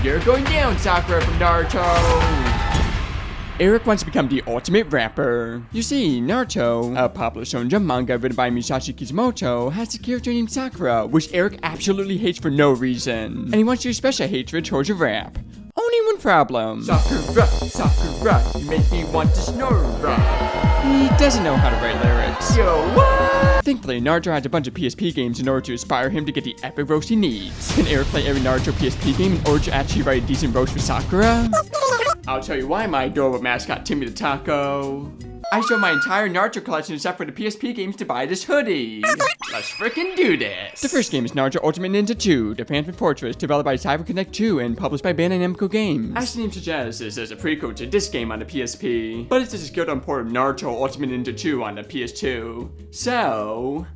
You're going down, Sakura from Naruto! Eric wants to become the ultimate rapper. You see, Naruto, a popular shonen jump manga written by Masashi Kizuna, has a character named Sakura, which Eric absolutely hates for no reason. And he wants to express a hatred towards a rap. Only one problem. Sakura, Sakura, you make me want to snore. He doesn't know how to write lyrics. Yo, what? Thankfully, Naruto has a bunch of PSP games in order to inspire him to get the epic roast he needs. Can Eric play every Naruto PSP game in order to actually write a decent roast for Sakura? I'll tell you why, my adorable mascot Timmy the Taco. I showed my entire Naruto collection except for the PSP games to buy this hoodie. Let's frickin' do this. The first game is Naruto Ultimate Ninja 2, The Phantom Fortress, developed by CyberConnect 2 and published by Bandai Namco Games. As the name suggests, this is a prequel to this game on the PSP, but it's just a scaled-down port of Naruto Ultimate Ninja 2 on the PS2. So...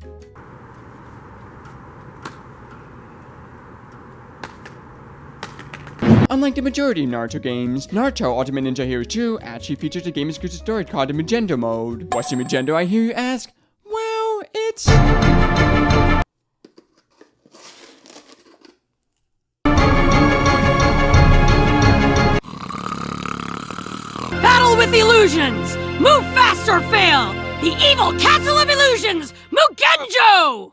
unlike the majority of Naruto games, Naruto Ultimate Ninja Heroes 2 actually features a game-exclusive story called the Magento mode. What's the Magento, I hear you ask? Well, it's... Battle with illusions! Move fast or fail! The evil castle of illusions, Mugenjo!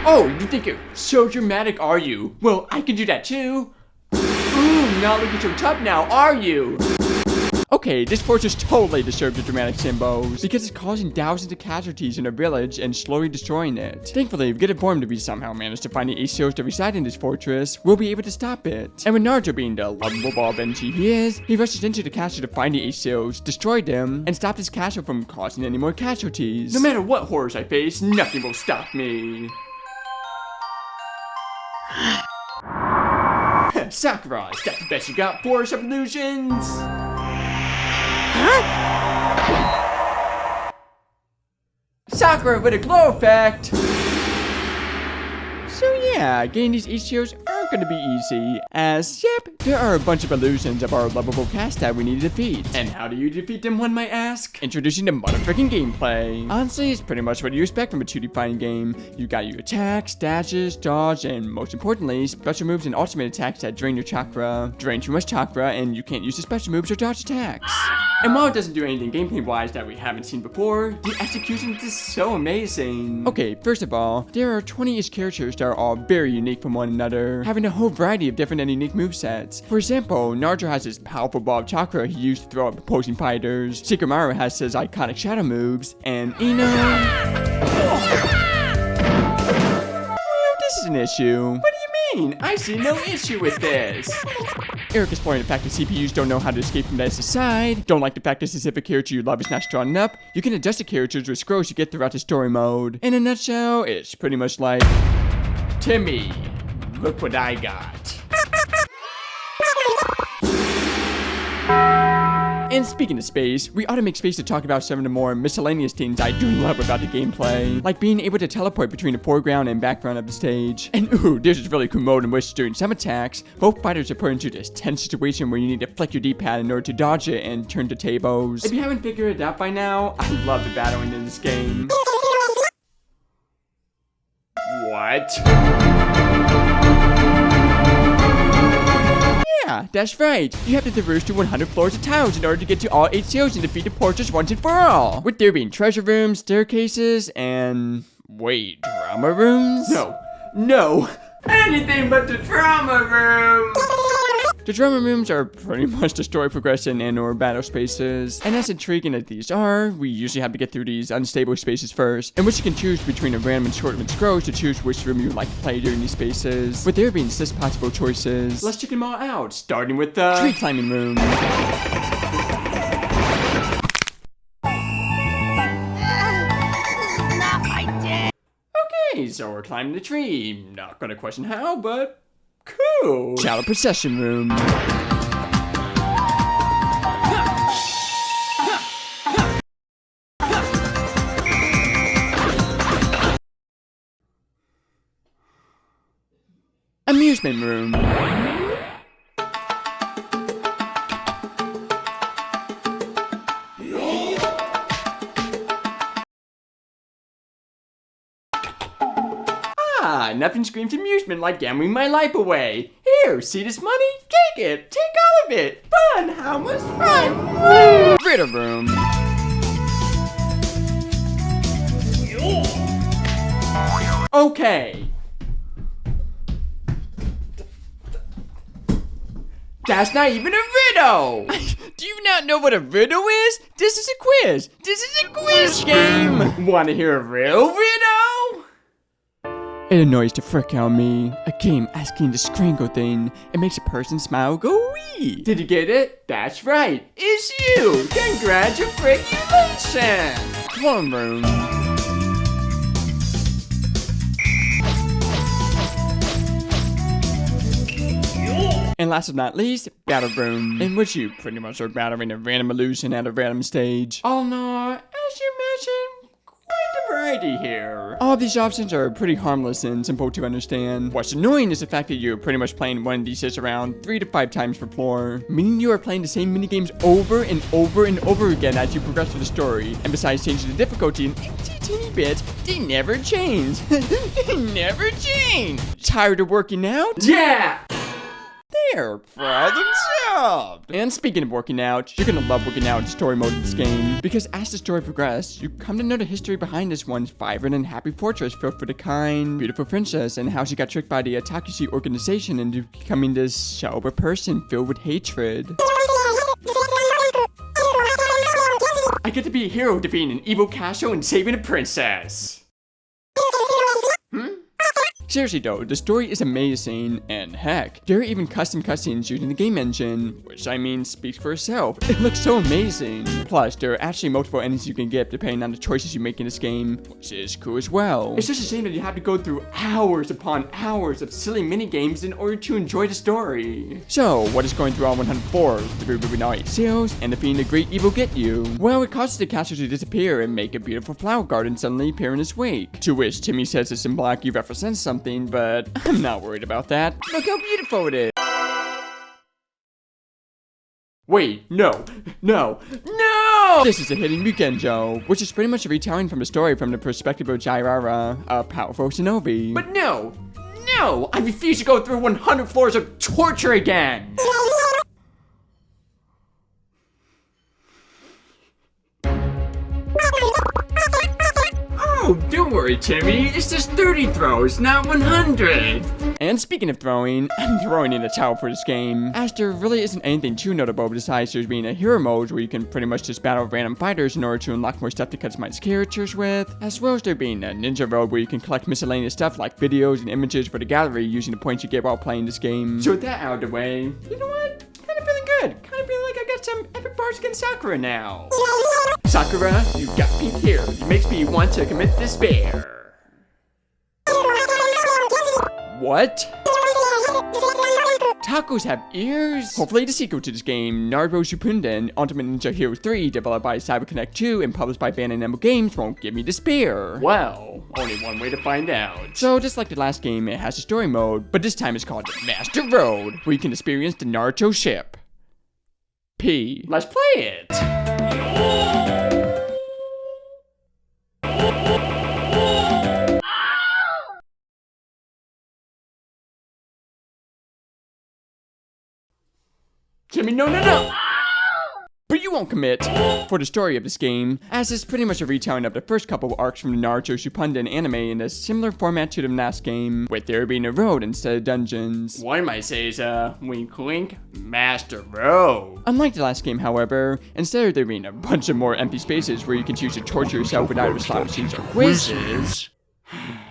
Oh, you think you're so dramatic, are you? Well, I can do that too. Ooh, not looking so tough now, are you? Okay, this fortress totally deserves the dramatic symbols, because it's causing thousands of casualties in our village and slowly destroying it. Thankfully, if we get informed if we somehow manage to find the ACOs that reside in this fortress, we'll be able to stop it. And with Naruto being the lovable ball of energy he is, he rushes into the castle to find the ACOs, destroy them, and stop this castle from causing any more casualties. No matter what horrors I face, nothing will stop me. Sakura, is that the best you got, Forest of Illusions? Huh? Sakura with a glow effect! So yeah, getting these ACOs aren't gonna be easy, as, yep, there are a bunch of illusions of our lovable cast that we need to defeat. And how do you defeat them, one might ask? Introducing the motherfucking gameplay. Honestly, it's pretty much what you expect from a 2D fighting game. You got your attacks, dashes, dodge, and most importantly, special moves and ultimate attacks that drain your chakra. Drain too much chakra, and you can't use the special moves or dodge attacks. And while it doesn't do anything gameplay-wise that we haven't seen before, the execution is so amazing. Okay, first of all, there are 20-ish characters that are all very unique from one another, having a whole variety of different and unique movesets. For example, Naruto has his powerful ball of chakra he used to throw at opposing fighters, Shikamaru has his iconic shadow moves, and Ino... this is an issue. What do you mean? I see no issue with this. Eric is pointing the fact that CPUs don't know how to escape from the side. Don't like the fact that a specific character you love is not strong enough. You can adjust the characters with scrolls you get throughout the story mode. In a nutshell, it's pretty much like... Timmy, look what I got. And speaking of space, we ought to make space to talk about some of the more miscellaneous things I do love about the gameplay. Like being able to teleport between the foreground and background of the stage. And ooh, there's this really cool mode in which during some attacks, both fighters are put into this tense situation where you need to flick your D-pad in order to dodge it and turn the tables. If you haven't figured it out by now, I love the battling in this game. What? Yeah, that's right. You have to traverse through 100 floors of towers in order to get to all 8 seals and defeat the fortress once and for all. With there being treasure rooms, staircases, and... wait, drama rooms? No. Anything but the drama room! The drama rooms are pretty much the story progression and or battle spaces. And as intriguing as these are, we usually have to get through these unstable spaces first, in which you can choose between a random assortment of scrolls to choose which room you would like to play during these spaces. With there being 6 possible choices, let's check them all out, starting with the tree climbing room. Okay, so we're climbing the tree. Not gonna question how, but cool. Shadow procession room. Amusement room. Nothing screams amusement like gambling my life away. Here, see this money? Take it. Take all of it. Fun. How much fun? Woo! Riddle room. Okay. That's not even a riddle! Do you not know what a riddle is? This is a quiz! This is a quiz game! Wanna hear a real riddle? It annoys the frick out of me. A game asking the strangle thing. It makes a person smile go wee. Did you get it? That's right. It's you! Congratulations! Clone room. And last but not least, Battle Room, in which you pretty much are battling a random illusion at a random stage. Oh no, as you mentioned, quite a variety here. All of these options are pretty harmless and simple to understand. What's annoying is the fact that you're pretty much playing one of these sets around 3 to 5 times per floor, meaning you are playing the same minigames over and over and over again as you progress through the story. And besides changing the difficulty an teeny bit, they never change. They never change. Tired of working out? Yeah! They're proud themselves. And speaking of working out, you're gonna love working out in story mode of this game, because as the story progresses, you come to know the history behind this one's vibrant and happy fortress filled with a kind, beautiful princess, and how she got tricked by the Akatsuki organization into becoming this shell of a person filled with hatred. I get to be a hero defeating an evil castle and saving a princess. Seriously though, the story is amazing, and heck, there are even custom cutscenes using the game engine, which I mean speaks for itself. It looks so amazing. Plus, there are actually multiple endings you can get depending on the choices you make in this game, which is cool as well. It's just a shame that you have to go through hours upon hours of silly minigames in order to enjoy the story. So, what is going through on 104, the Ruby Night sales, and defeating the great evil get you? Well, it causes the castle to disappear and make a beautiful flower garden suddenly appear in its wake. To which Timmy says it symbolically represents something, but I'm not worried about that. Look how beautiful it is. Wait, no! This is a hidden Mugenjo, which is pretty much a retelling from the story from the perspective of Jiraiya, a powerful shinobi. But no! I refuse to go through 100 floors of torture again! Oh, don't worry, Timmy. It's just 30 throws, not 100. And speaking of throwing, I'm throwing in the towel for this game, as there really isn't anything too notable besides there being a hero mode where you can pretty much just battle random fighters in order to unlock more stuff to customize characters with, as well as there being a ninja mode where you can collect miscellaneous stuff like videos and images for the gallery using the points you get while playing this game. So with that out of the way, you know what? Kind of feeling good. Kind of feeling like I got some epic bars against Sakura now. Sakura, you got pink hair. It makes me want to commit despair. What? Tacos have ears? Hopefully the sequel to this game, Naruto Shippūden, Ultimate Ninja Hero 3, developed by CyberConnect 2 and published by Bandai Namco Games, won't give me despair. Well, only one way to find out. So just like the last game, it has a story mode, but this time it's called Master Road, where you can experience the Naruto ship. P. Let's play it. Timmy, no! But you won't commit for the story of this game, as it's pretty much a retelling of the first couple of arcs from the Naruto Shippūden anime in a similar format to the last game, with there being a road instead of dungeons. One might say is a wink wink Master Road. Unlike the last game, however, instead of there being a bunch of more empty spaces where you can choose to torture yourself with either slot machines or quizzes,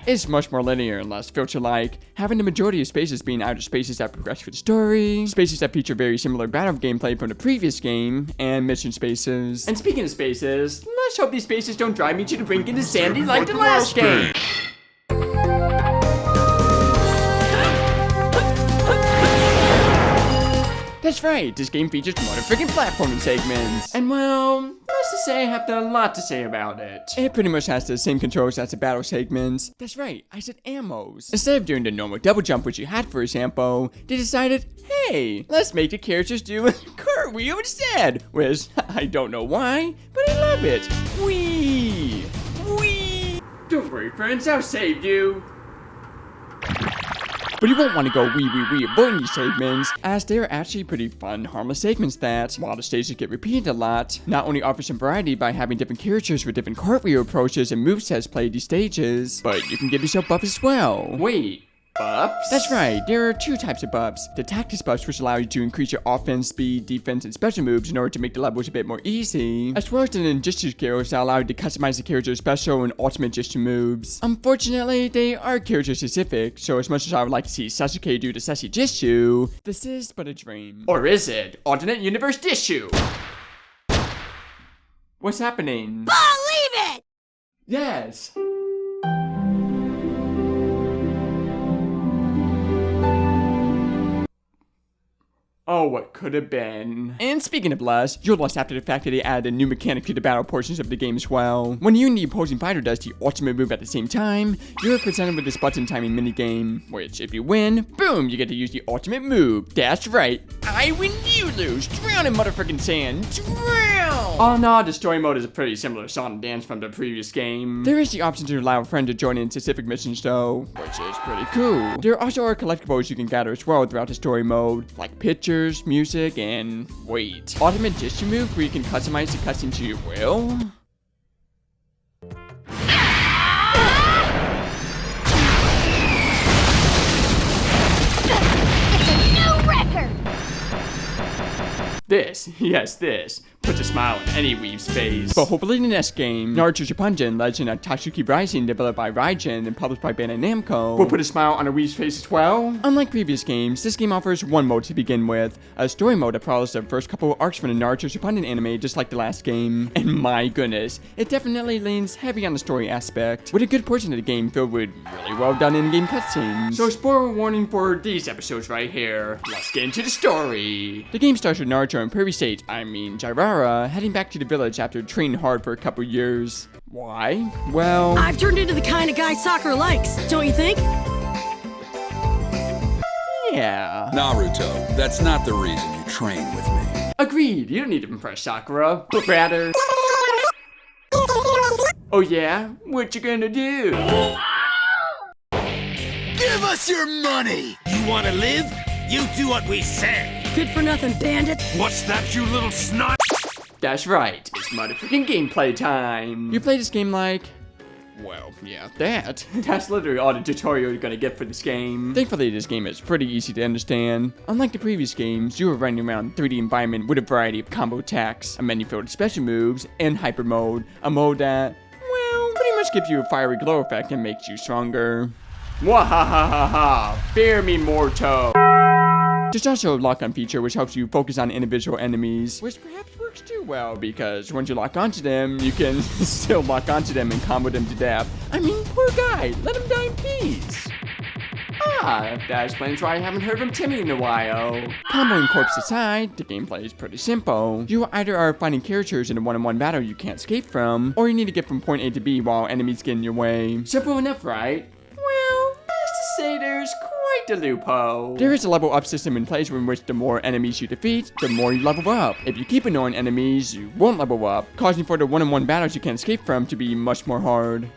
it's much more linear and less filter-like, having the majority of spaces being either spaces that progress through the story, spaces that feature very similar battle gameplay from the previous game, and mission spaces. And speaking of spaces, let's hope these spaces don't drive me to the brink into sandy like the last game. That's right, this game features motherfucking platforming segments. And well, let's just say I have a lot to say about it. It pretty much has the same controls as the battle segments. That's right, I said ammos. Instead of doing the normal double jump which you had for example, they decided, hey, let's make the characters do a cartwheel instead. Which, I don't know why, but I love it. Whee! Don't worry friends, I'll save you. But you won't want to go wee avoiding these segments, as they're actually pretty fun, harmless segments that, while the stages get repeated a lot, not only offer some variety by having different characters with different cartwheel approaches and movesets played these stages, but you can give yourself buffs as well. Wait. Buffs? That's right, there are two types of buffs. The tactics buffs, which allow you to increase your offense, speed, defense, and special moves in order to make the levels a bit more easy, as well as the ninjutsu skills that allow you to customize the character's special and ultimate jutsu moves. Unfortunately, they are character specific, so as much as I would like to see Sasuke do the sassy jutsu, this is but a dream. Or is it? Alternate universe jutsu! What's happening? Believe it! Yes! Oh, what could have been. And speaking of lust, you're lust after the fact that they added a new mechanic to the battle portions of the game as well. When you and the opposing fighter does the ultimate move at the same time, you're presented with this button timing minigame, which if you win, boom, you get to use the ultimate move. That's right, I win, you lose. Drown in motherfucking sand. Drown! Oh no, the story mode is a pretty similar song and dance from the previous game. There is the option to allow a friend to join in specific missions though, which is pretty cool. There also are collectibles you can gather as well throughout the story mode, like pictures, music, and wait. Ultimate jutsu move where you can customize the cutscene to your will? It's a new record! This, yes, this, puts a smile on any weeb's face. But hopefully in the next game, Naruto Shippūden Legend of Akatsuki Rising, developed by Raijin and published by Bandai Namco, will put a smile on a weeb's face as well. Unlike previous games, this game offers one mode to begin with, a story mode that follows the first couple of arcs from the Naruto Shippūden anime just like the last game. And my goodness, it definitely leans heavy on the story aspect, with a good portion of the game filled with really well done in-game cutscenes. So spoiler warning for these episodes right here. Let's get into the story. The game starts with Naruto and Prairie State, Jiraiya, heading back to the village after training hard for a couple years. Why? Well, I've turned into the kind of guy Sakura likes, don't you think? yeah. Naruto, that's not the reason you train with me. Agreed, you don't need to impress Sakura, but rather... Oh yeah? What you gonna do? Give us your money! You wanna live? You do what we say! Good for nothing, bandit. What's that, you little snot? That's right, it's motherfucking gameplay time. You play this game like... well, yeah, that. That's literally all the tutorial you're gonna get for this game. Thankfully, this game is pretty easy to understand. Unlike the previous games, you are running around a 3D environment with a variety of combo attacks, a menu filled with special moves, and hyper mode, a mode that, well, pretty much gives you a fiery glow effect and makes you stronger. Wahahaha, fear me, Morto. There's also a lock-on feature which helps you focus on individual enemies, which perhaps works too well because once you lock onto them, you can still lock onto them and combo them to death. I mean, poor guy, let him die in peace. Ah, that explains why I haven't heard from Timmy in a while. Comboing corpse aside, the gameplay is pretty simple. You either are fighting characters in a one-on-one battle you can't escape from, or you need to get from point A to B while enemies get in your way. Simple enough, right? Well, best to say there's quite the loophole. There is a level up system in place in which the more enemies you defeat, the more you level up. If you keep annoying enemies, you won't level up, causing for the one-on-one battles you can't escape from to be much more hard.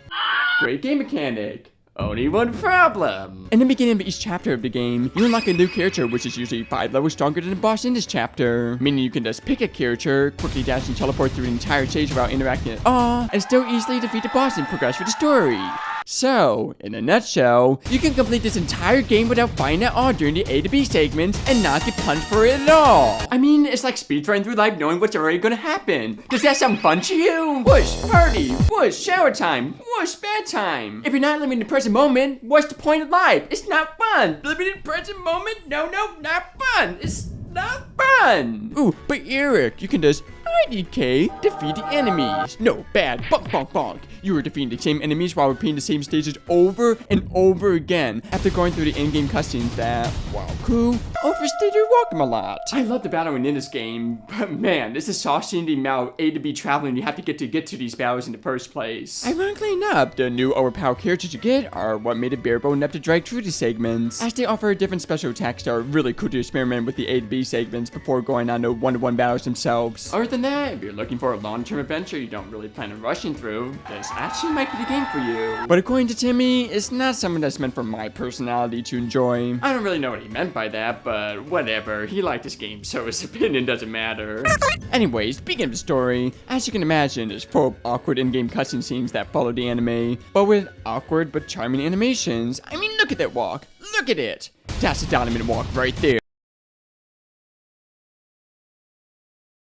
Great game mechanic. Only one problem. In the beginning of each chapter of the game, you unlock a new character which is usually 5 levels stronger than the boss in this chapter. Meaning you can just pick a character, quickly dash and teleport through the entire stage without interacting at all, and still easily defeat the boss and progress with the story. So, in a nutshell, you can complete this entire game without fighting at all during the A to B segments and not get punched for it at all. I mean, it's like speedrunning through life knowing what's already gonna happen. Does that sound fun to you? Whoosh, party, whoosh, shower time, whoosh, bedtime. If you're not living in the present moment, what's the point of life? It's not fun. Living in the present moment? No, not fun. It's not fun. Ooh, but Eric, you can just IDK, defeat the enemies. No, bad, bonk, bonk, bonk. You are defeating the same enemies while repeating the same stages over and over again after going through the in-game cutscenes that, while cool, overstayed your welcome a lot. I love the battling in this game, but man, this is saucy the amount A to B traveling you have to get to these battles in the first place. Ironically enough, the new overpowered characters you get are what made it bearable enough to drag through these segments, as they offer different special attacks that are really cool to experiment with the A to B segments before going on to one-to-one battles themselves. Other than that, if you're looking for a long-term adventure you don't really plan on rushing through, this actually might be the game for you. But according to Timmy, it's not something that's meant for my personality to enjoy. I don't really know what he meant by that, but whatever. He liked this game, so his opinion doesn't matter. Anyways, speaking of the story, as you can imagine, it's full of awkward in-game cutscene scenes that follow the anime, but with awkward but charming animations. I mean, look at that walk. Look at it. That's a dominant walk right there.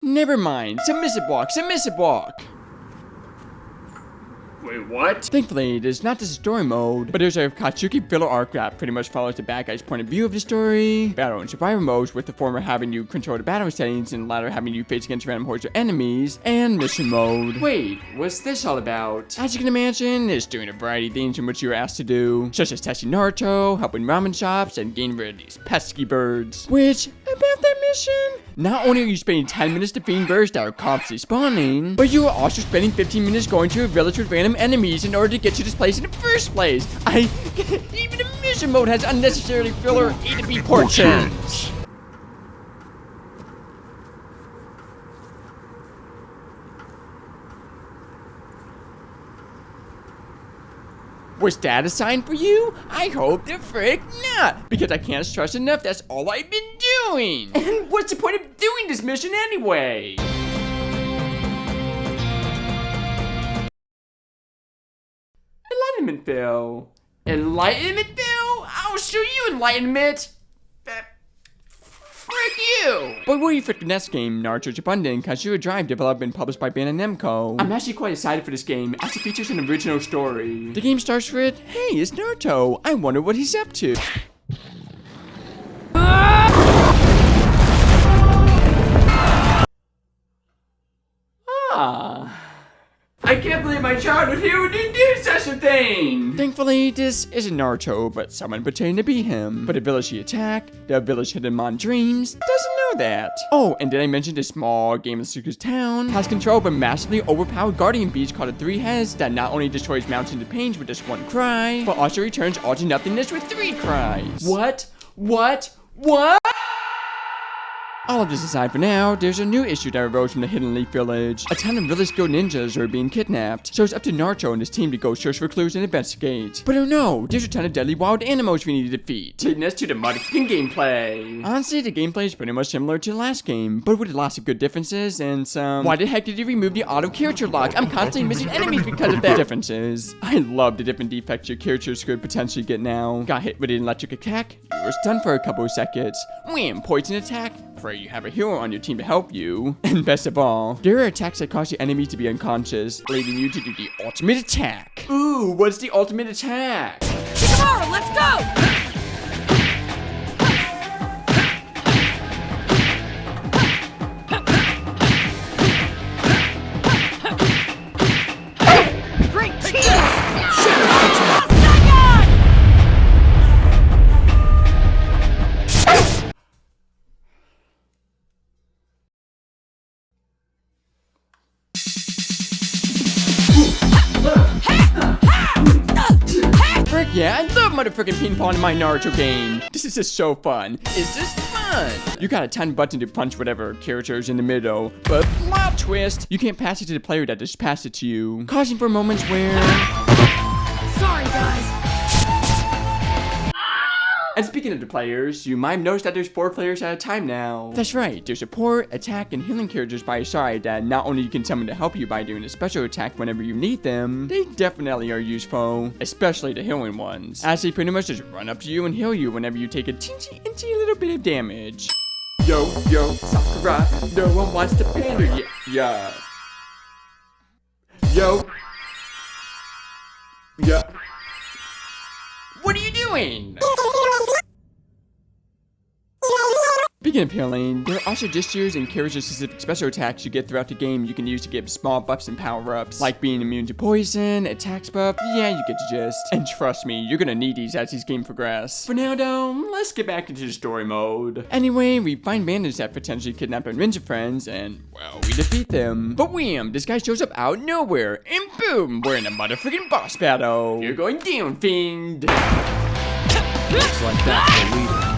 Never mind. Submissive walk. Submissive walk. Wait, what? Thankfully, there's not just a story mode, but there's a Akatsuki filler arc that pretty much follows the bad guy's point of view of the story, battle and survival modes, with the former having you control the battle settings and the latter having you face against random hordes of enemies, and mission mode. Wait, what's this all about? As you can imagine, it's doing a variety of things in which you're asked to do, such as testing Naruto, helping ramen shops, and getting rid of these pesky birds. Which, about that mission, not only are you spending 10 minutes defeating birds that are constantly spawning, but you are also spending 15 minutes going to a village with random enemies in order to get to this place in the first place. Even the mission mode has unnecessarily filler A to B portions. Was that a sign for you? I hope the frick not, because I can't stress enough that's all I've been doing. And what's the point of doing this mission anyway? Enlightenment Bill. Enlightenment Bill? I'll show you enlightenment. Frick you! But what do you think the next game, Naruto Shippūden, Kizuna Drive, developed and published by Bandai Namco? I'm actually quite excited for this game, as it features an original story. The game starts with, hey, it's Naruto. I wonder what he's up to. I can't believe my childhood hero didn't do such a thing! Thankfully, this isn't Naruto, but someone pretending to be him. But the village he attacked, the village hidden in dreams, doesn't know that. Oh, and did I mention this small game in Sakura's town has control of a massively overpowered guardian beast called the Three Heads that not only destroys mountains of pains with just one cry, but also returns all to nothingness with 3 cries. What? What? All of this aside for now, there's a new issue that arose from the Hidden Leaf Village. A ton of really skilled ninjas are being kidnapped, so it's up to Naruto and his team to go search for clues and investigate. But oh no, there's a ton of deadly wild animals we need to defeat. Taking us to the motherfucking gameplay. Honestly, the gameplay is pretty much similar to the last game, but with lots of good differences and some... Why the heck did you remove the auto character lock? I'm constantly missing enemies because of that. Differences. I love the different defects your characters could potentially get now. Got hit with an electric attack, you were stunned for a couple of seconds. Wham, poison attack. Pray you have a hero on your team to help you. And best of all, there are attacks that cause your enemy to be unconscious, leading you to do the ultimate attack. Ooh, what's the ultimate attack? Tomorrow, let's go! Yeah, I love motherfucking ping pong in my Naruto game. This is just so fun. Is this fun? You got a 10 button to punch whatever characters in the middle, but plot twist, you can't pass it to the player that just passed it to you, causing for moments where... Sorry, guys. And speaking of the players, you might have noticed that there's 4 players at a time now. That's right, there's support, attack, and healing characters by your side that not only you can summon to help you by doing a special attack whenever you need them, they definitely are useful, especially the healing ones, as they pretty much just run up to you and heal you whenever you take a teensy little bit of damage. Yo, Sakura, no one wants to pander you. Yeah. Yo. Yeah. What are you doing? Speaking of healing, there are also gestures and character-specific special attacks you get throughout the game you can use to get small buffs and power-ups, like being immune to poison, attacks buff. Yeah, you get the gist. And trust me, you're gonna need these as these games progress. For now though, let's get back into the story mode. Anyway, we find bandits that potentially kidnap our ninja friends, and well, we defeat them. But wham, this guy shows up out of nowhere, and boom, we're in a motherfucking boss battle. You're going down, fiend. Looks like that's the leader.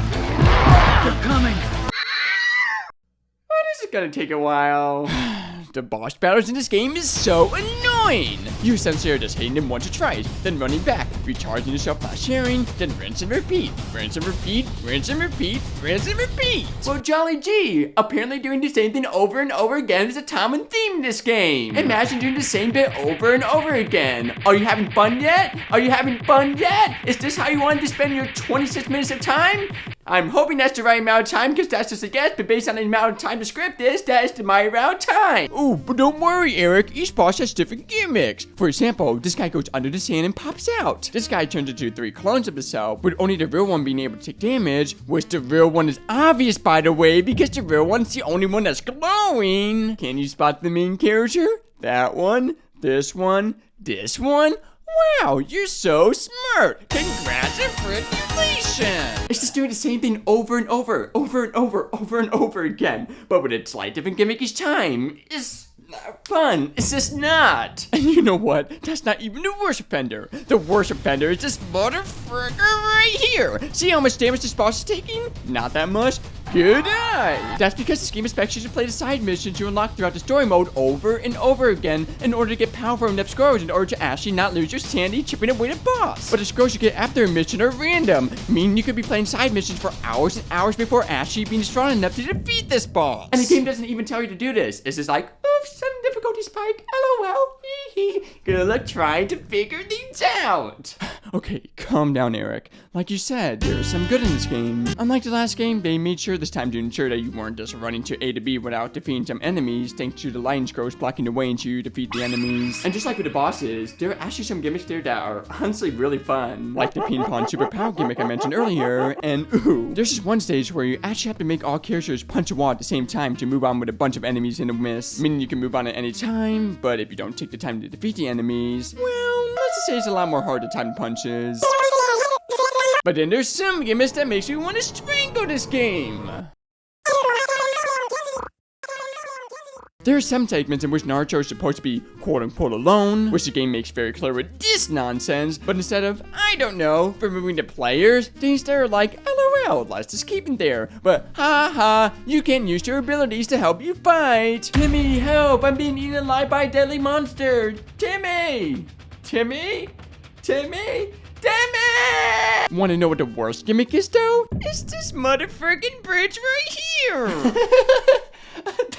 They're coming. Why is it gonna take a while? The boss battles in this game is so annoying. You essentially are just hitting them once or twice, then running back, recharging yourself by sharing, then rinse and repeat, rinse and repeat, rinse and repeat, rinse and repeat. Well, Jolly G, apparently doing the same thing over and over again is a common theme in this game. Imagine doing the same bit over and over again. Are you having fun yet? Are you having fun yet? Is this how you wanted to spend your 26 minutes of time? I'm hoping that's the right amount of time, because that's just a guess, but based on the amount of time the script is, that's the my amount of time. Oh, but don't worry, Eric. Each boss has different gimmicks. For example, this guy goes under the sand and pops out. This guy turns into 3 clones of himself, with only the real one being able to take damage, which the real one is obvious, by the way, because the real one's the only one that's glowing. Can you spot the main character? That one, this one, this one. Wow, you're so smart! Congratulations! It's just doing the same thing over and over and over again, but with a slight different gimmick each time. It's not fun. It's just not. And you know what? That's not even the worst offender. The worst offender is this motherfucker right here. See how much damage this boss is taking? Not that much. Good eye. That's because this game expects you to play the side missions you unlock throughout the story mode over and over again in order to get powerful enough scrolls in order to actually not lose your sanity chipping away the boss. But the scrolls you get after a mission are random, meaning you could be playing side missions for hours and hours before actually being strong enough to defeat this boss. And the game doesn't even tell you to do this. It's just like, oops, sudden difficulty spike, LOL. Good luck trying to figure things out. Okay, calm down, Eric. Like you said, there's some good in this game. Unlike the last game, they made sure this time to ensure that you weren't just running to A to B without defeating some enemies, thanks to the lightning scrolls blocking the way until you defeat the enemies. And just like with the bosses, there are actually some gimmicks there that are honestly really fun. Like the ping pong super power gimmick I mentioned earlier, and ooh, there's just one stage where you actually have to make all characters punch a wall at the same time to move on with a bunch of enemies in a miss. Meaning you can move on at any time, but if you don't take the time to defeat the enemies, well, let's just say it's a lot more hard to time punches. But then there's some gimmicks that makes you want to strangle this game. There are some segments in which Naruto is supposed to be quote-unquote alone, which the game makes very clear with this nonsense, but instead of, I don't know, removing the players, they instead are like, LOL, let's just keep him there, but ha, you can't use your abilities to help you fight. Timmy, help, I'm being eaten alive by a deadly monster. Timmy! Want to know what the worst gimmick is though? It's this motherfucking bridge right here!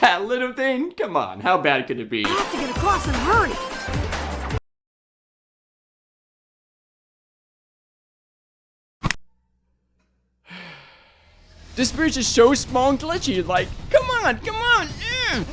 That little thing? Come on, how bad could it be? I have to get across in a hurry. This bridge is so small and glitchy, like, come on.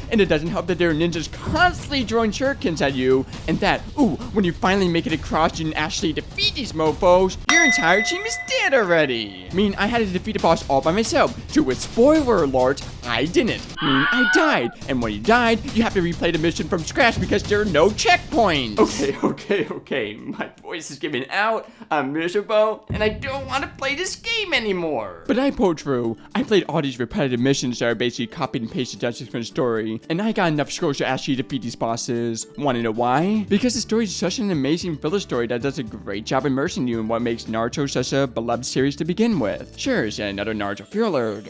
And it doesn't help that there are ninjas constantly throwing shurikens at you, and that, ooh, when you finally make it across and actually defeat these mofos, your entire team is dead already. I mean, I had to defeat the boss all by myself, so with spoiler alert, I didn't. I mean, I died, and when you died, you have to replay the mission from scratch because there are no checkpoints. Okay, my voice is giving out, I'm miserable, and I don't want to play this game anymore. But I pulled through. I played all these repetitive missions that are basically copied and pasted just from the story, and I got enough scrolls to actually defeat these bosses. Wanna know why? Because the story is such an amazing filler story that does a great job immersing you in what makes Naruto such a beloved series to begin with. Sure, it's another Naruto filler.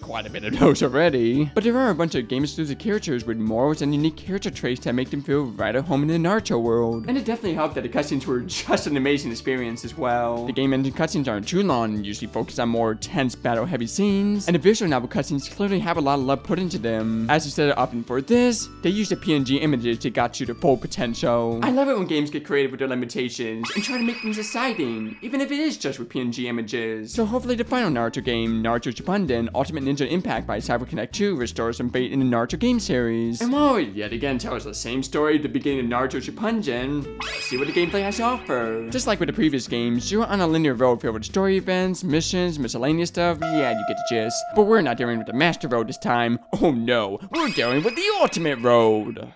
Quite a bit of those already. But there are a bunch of game-exclusive characters with morals and unique character traits that make them feel right at home in the Naruto world. And it definitely helped that the cutscenes were just an amazing experience as well. The game engine cutscenes aren't too long and usually focus on more tense battle-heavy scenes, and the visual novel cutscenes clearly have a lot of love put into them. As instead of opting for this, they use the PNG images to got you to full potential. I love it when games get creative with their limitations and try to make things exciting, even if it is just with PNG images. So hopefully the final Naruto game, Naruto Shippūden Ultimate Ninja Impact by CyberConnect 2 restores some fate in the Naruto game series. And while it yet again tells the same story at the beginning of Naruto Shippūden, let's see what the gameplay has to offer. Just like with the previous games, you're on a linear road filled with story events, missions, miscellaneous stuff, yeah, you get the gist. But we're not dealing with the Master Road this time. Oh no, we're dealing with the Ultimate Road.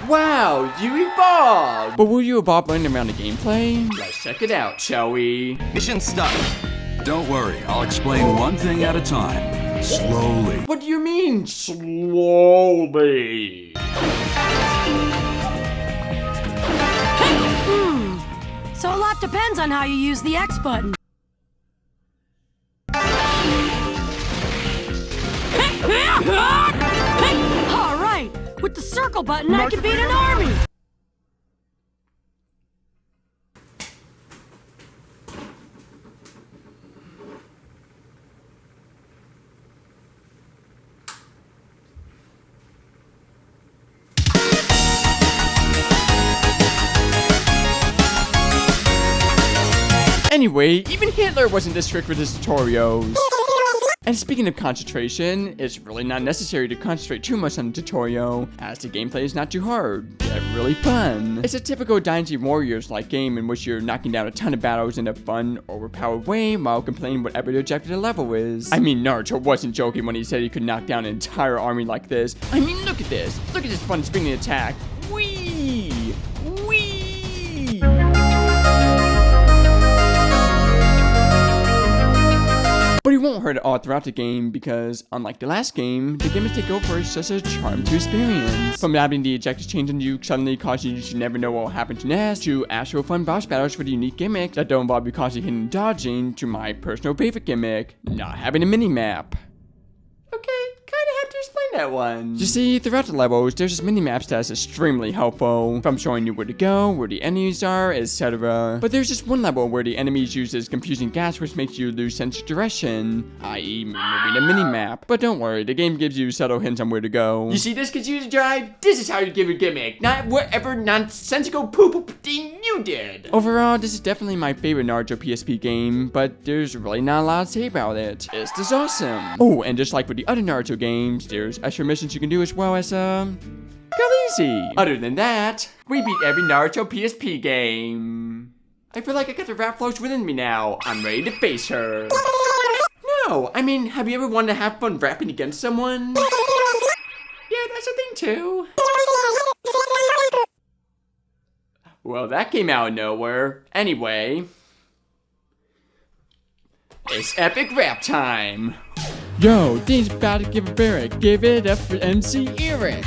Wow, you evolved! But will you evolve running around the gameplay? Let's check it out, shall we? Mission start. Don't worry, I'll explain one thing at a time. Slowly. What do you mean, slowly? So a lot depends on how you use the X button. Alright, with the circle button I can beat an army! Anyway, even Hitler wasn't this strict with his tutorials. And speaking of concentration, it's really not necessary to concentrate too much on the tutorial, as the gameplay is not too hard, yet really fun. It's a typical Dynasty Warriors-like game in which you're knocking down a ton of battles in a fun, overpowered way while completing whatever the objective of the level is. I mean, Naruto wasn't joking when he said he could knock down an entire army like this. I mean, look at this. Look at this fun spinning attack. Whee! Whee! But he won't hurt it all throughout the game because, unlike the last game, the gimmick take over is such a charm to experience. From having the objectives change on you suddenly causing you to never know what will happen next, to actual fun boss battles with a unique gimmick that don't involve you constantly hitting and dodging, to my personal favorite gimmick, not having a mini-map. Okay, kinda have to explain that one. You see, throughout the levels, there's this mini-maps that's extremely helpful, from showing you where to go, where the enemies are, etc. But there's just one level where the enemies use this confusing gas which makes you lose sense of direction, i.e. moving the mini-map. But don't worry, the game gives you subtle hints on where to go. You see this confused drive? This is how you give a gimmick, not whatever nonsensical poop thing you did. Overall, this is definitely my favorite Naruto PSP game, but there's really not a lot to say about it. It's just awesome. Oh, and just like with the other Naruto games, there's extra missions you can do as well as, go easy. Other than that, we beat every Naruto PSP game. I feel like I got the rap flows within me now. I'm ready to face her. No, I mean, have you ever wanted to have fun rapping against someone? Yeah, that's a thing too. Well, that came out of nowhere. Anyway, it's epic rap time. Yo, things about to give a Eric. Give it up for MC Eric.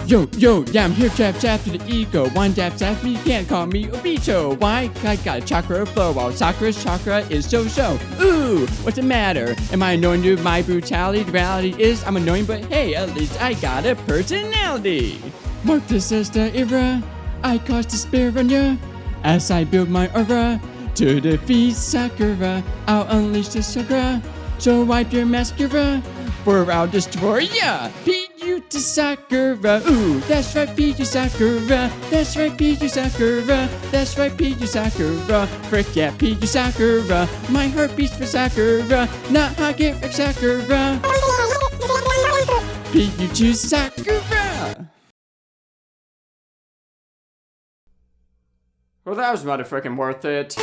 Yo, yeah, I'm here, chap to the ego. One dab at me, you can't call me Obito. Why? I got a chakra flow, while Sakura's chakra is so-so. Ooh, what's the matter? Am I annoying you with my brutality? The reality is, I'm annoying, but hey, at least I got a personality. Mark this as the era, I cause despair on ya. As I build my aura, to defeat Sakura, I'll unleash the Sakura. So wipe your mascara, for I'll destroy ya. Beat you to Sakura, ooh, that's right, beat you Sakura. That's right, beat you Sakura. That's right, beat you Sakura. Frick yeah, beat you Sakura. My heart beats for Sakura, not hockey for Sakura. Beat you to Sakura. Well, that was motherfucking worth it.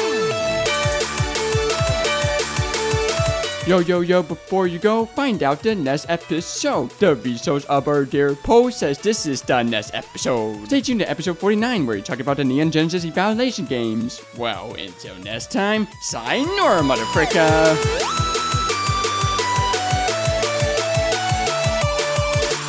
Yo, before you go, find out the next episode. The resource of our dear post says this is the next episode. Stay tuned to episode 49 where you talk about the Neon Genesis evaluation games. Well, until next time, sayonara, motherfricka.